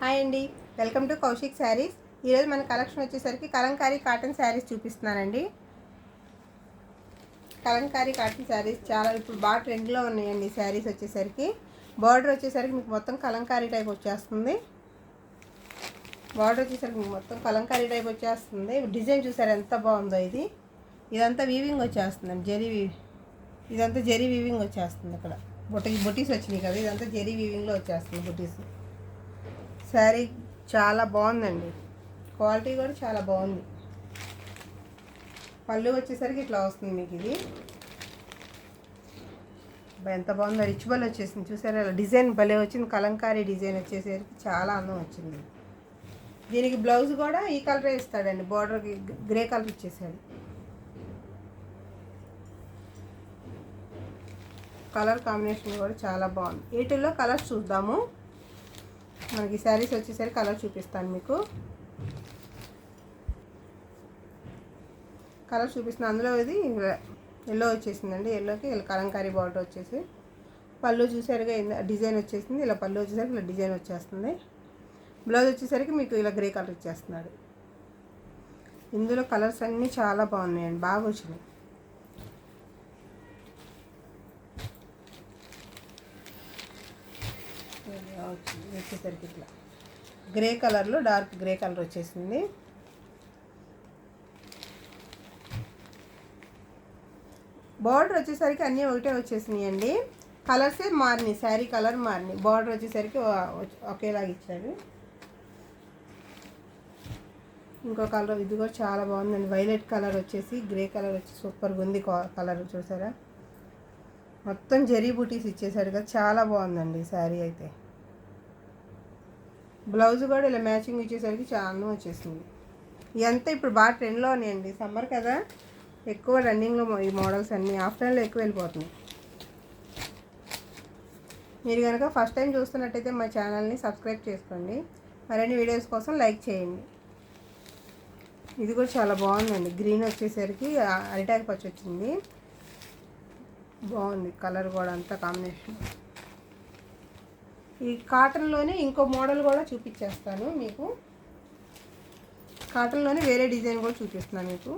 Hi అండి, welcome to Kaushik saris. ఈరోజు మన కలెక్షన్ వచ్చేసరికి కలంకారీ కాటన్ శారీస్ చూపిస్తున్నానండి. కలంకారీ కాటన్ శారీస్ చాలా ఇప్పుడు బాగా ట్రెండ్లో ఉన్నాయండి. శారీస్ వచ్చేసరికి బార్డర్ వచ్చేసరికి మీకు మొత్తం కలంకారీ టైప్ వచ్చేస్తుంది. బార్డర్ వచ్చేసరికి మీకు మొత్తం కలంకారీ టైప్ వచ్చేస్తుంది. డిజైన్ చూసారు ఎంత బాగుందో. ఇదంతా వీవింగ్ వచ్చేస్తుందండి. ఇదంతా జరీ వీవింగ్ వచ్చేస్తుంది. ఇక్కడ బొటీస్ వచ్చినాయి కదా, ఇదంతా జరీ వీవింగ్లో వచ్చేస్తుంది బొటీస్. శారీ చాలా బాగుందండి, క్వాలిటీ కూడా చాలా బాగుంది. పళ్ళు వచ్చేసరికి ఇట్లా వస్తుంది మీకు. ఇది ఎంత బాగుందో, రిచ్ బల్ వచ్చేసింది చూసారా. డిజైన్ భలే వచ్చింది, కలంకారీ డిజైన్ వచ్చేసరికి చాలా అందం వచ్చింది. దీనికి బ్లౌజ్ కూడా ఈ కలరే ఇస్తాడండి, బార్డర్కి గ్రే కలర్ ఇచ్చేసాడు. కలర్ కాంబినేషన్ కూడా చాలా బాగుంది. వీటిల్లో కలర్స్ చూద్దాము. మనకి శారీస్ వచ్చేసరికి కలర్ చూపిస్తాను మీకు. కలర్ చూపిస్తున్నాను. అందులో ఇది ఎల్లో వచ్చేసిందండి. ఎల్లోకి ఇలా కలంకారీ బార్డర్ వచ్చేసి పళ్ళు చూసారుగా డిజైన్ వచ్చేసింది. ఇలా పళ్ళు వచ్చేసరికి ఇలా డిజైన్ వచ్చేస్తుంది. బ్లౌజ్ వచ్చేసరికి మీకు ఇలా గ్రే కలర్ ఇచ్చేస్తున్నాడు. ఇందులో కలర్స్ అన్నీ చాలా బాగున్నాయండి, బాగా వచ్చినాయి. వచ్చేసరికి ఇట్లా గ్రే కలర్లో డార్క్ గ్రే కలర్ వచ్చేసింది. బార్డర్ వచ్చేసరికి అన్నీ ఒకటే వచ్చేసినాయి అండి. కలర్సే మారినాయి, శారీ కలర్ మారినాయి. బార్డర్ వచ్చేసరికి ఒకేలాగా ఇచ్చారు. ఇంకో కలర్ ఇది కూడా చాలా బాగుందండి. వైలెట్ కలర్ వచ్చేసి గ్రే కలర్ వచ్చి సూపర్గా ఉంది. కలర్ చూసారా, మొత్తం జరీ బూటీస్ ఇచ్చేసాడు కదా, చాలా బాగుందండి శారీ అయితే. బ్లౌజ్ కూడా ఇలా మ్యాచింగ్ ఇచ్చేసరికి చాలా అందం వచ్చేసింది. ఇదంతా ఇప్పుడు బాగా ట్రెండ్లో ఉన్నాయండి. సమ్మర్ కదా, ఎక్కువ రన్నింగ్లో ఈ మోడల్స్ అన్నీ. ఆఫ్టర్నూన్లో ఎక్కువ వెళ్ళిపోతున్నాయి. మీరు కనుక ఫస్ట్ టైం చూస్తున్నట్టయితే మా ఛానల్ని సబ్స్క్రైబ్ చేసుకోండి. మరిన్ని వీడియోస్ కోసం లైక్ చేయండి. ఇది కూడా చాలా బాగుందండి. గ్రీన్ వచ్చేసరికి అరిటాకు పచ్చి వచ్చింది, బాగుంది కలర్ కూడా అంతా కాంబినేషన్. ఈ కాటన్లోనే ఇంకో మోడల్ కూడా చూపించేస్తాను మీకు. కాటన్లోనే వేరే డిజైన్ కూడా చూపిస్తున్నాను మీకు.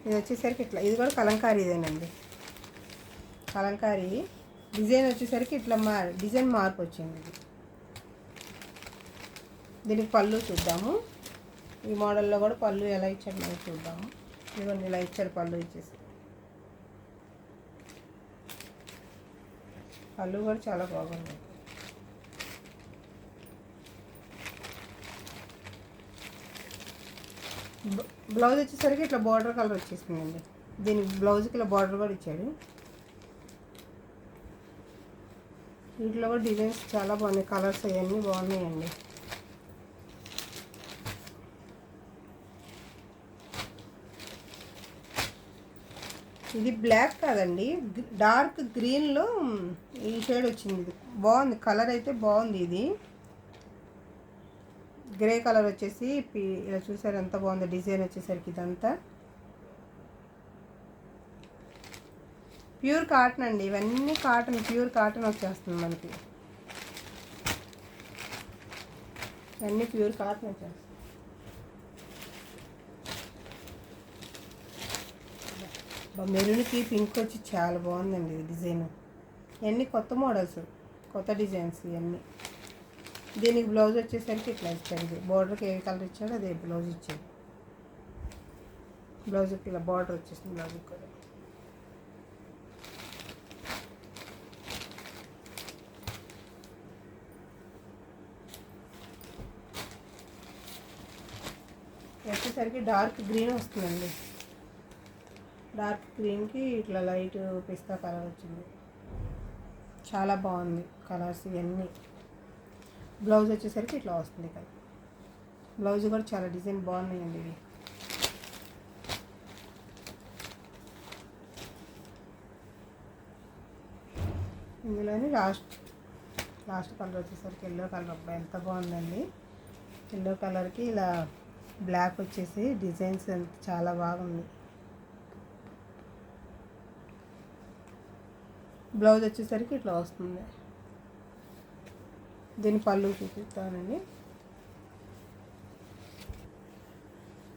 ఇది వచ్చేసరికి ఇట్లా, ఇది కూడా కలంకారీదేనండి. కలంకారీ డిజైన్ వచ్చేసరికి ఇట్లా డిజైన్ మార్పు వచ్చింది. దీనికి పళ్ళు చూద్దాము. ఈ మోడల్లో కూడా పళ్ళు ఎలా ఇచ్చాడు మనం చూద్దాము. ఇదిగోండి ఇలా ఇచ్చారు పళ్ళు ఇచ్చేసి. పళ్ళు కూడా చాలా బాగుంది. బ్లౌజ్ వచ్చేసరికి ఇట్లా బార్డర్ కలర్ వచ్చేసిందండి. దీనికి బ్లౌజ్కి ఇలా బార్డర్ కూడా ఇచ్చాడు. వీటిలో కూడా డిజైన్స్ చాలా బాగున్నాయి, కలర్స్ అవన్నీ బాగున్నాయండి. ఇది బ్లాక్ కాదండి, డార్క్ గ్రీన్లో ఈ షేడ్ వచ్చింది. ఇది బాగుంది, కలర్ అయితే బాగుంది. ఇది గ్రే కలర్ వచ్చేసి ఇలా చూసారు ఎంత బాగుంది డిజైన్ వచ్చేసరికి. ఇదంతా ప్యూర్ కాటన్ అండి, ఇవన్నీ కాటన్, ప్యూర్ కాటన్ వచ్చేస్తుంది మనకి. ఇవన్నీ ప్యూర్ కాటన్ వచ్చేస్తుంది. మెరూన్కి పింక్ వచ్చి చాలా బాగుందండి డిజైన్. ఇవన్నీ కొత్త మోడల్స్, కొత్త డిజైన్స్ ఇవన్నీ. దీనికి బ్లౌజ్ వచ్చేసరికి ఇట్లా ఇచ్చాడు. బార్డర్కి ఏ కలర్ ఇచ్చాడో అదే బ్లౌజ్ ఇచ్చాడు. బ్లౌజ్కి ఇలా బార్డర్ వచ్చేసింది. బ్లౌజ్కి కూడా వచ్చేసరికి డార్క్ గ్రీన్ వస్తుందండి. డార్క్ గ్రీన్కి ఇట్లా లైట్ పిస్తా కలర్ వచ్చింది, చాలా బాగుంది కలర్స్ ఇవన్నీ. బ్లౌజ్ వచ్చేసరికి ఇట్లా వస్తుంది కదా. బ్లౌజ్ కూడా చాలా డిజైన్ బాగున్నాయండి ఇవి. ఇందులోని లాస్ట్ కలర్ వచ్చేసరికి ఎల్లో కలర్. అబ్బాయి ఎంత బాగుందండి. ఎల్లో కలర్కి ఇలా బ్లాక్ వచ్చేసి డిజైన్స్ చాలా బాగుంది. బ్లౌజ్ వచ్చేసరికి ఇట్లా వస్తుంది. దీని పళ్ళు చూపిస్తానండి.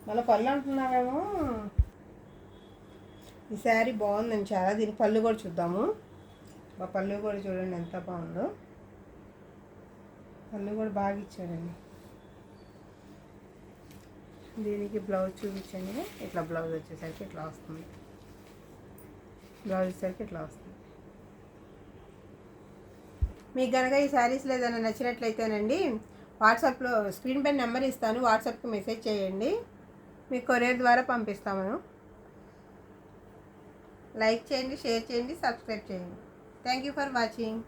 మళ్ళీ పళ్ళు అంటున్నామేమో, ఈ శారీ బాగుందండి చాలా. దీని పళ్ళు కూడా చూద్దాము. మా పళ్ళు కూడా చూడండి ఎంత బాగుందో. పళ్ళు కూడా బాగా ఇచ్చాడండి. దీనికి బ్లౌజ్ చూపించండి. ఇట్లా బ్లౌజ్ వచ్చేసరికి ఇట్లా వస్తుంది. బ్లౌజ్ వచ్చేసరికి ఇట్లా వస్తుంది. మీకు కనుక ఈ శారీస్లో ఏదైనా నచ్చినట్లయితేనండి, వాట్సాప్లో స్క్రీన్ పైన నెంబర్ ఇస్తాను, వాట్సాప్కి మెసేజ్ చేయండి, మీకు కొరియర్ ద్వారా పంపిస్తాము. లైక్ చేయండి, షేర్ చేయండి, సబ్స్క్రైబ్ చేయండి. Thank you for watching.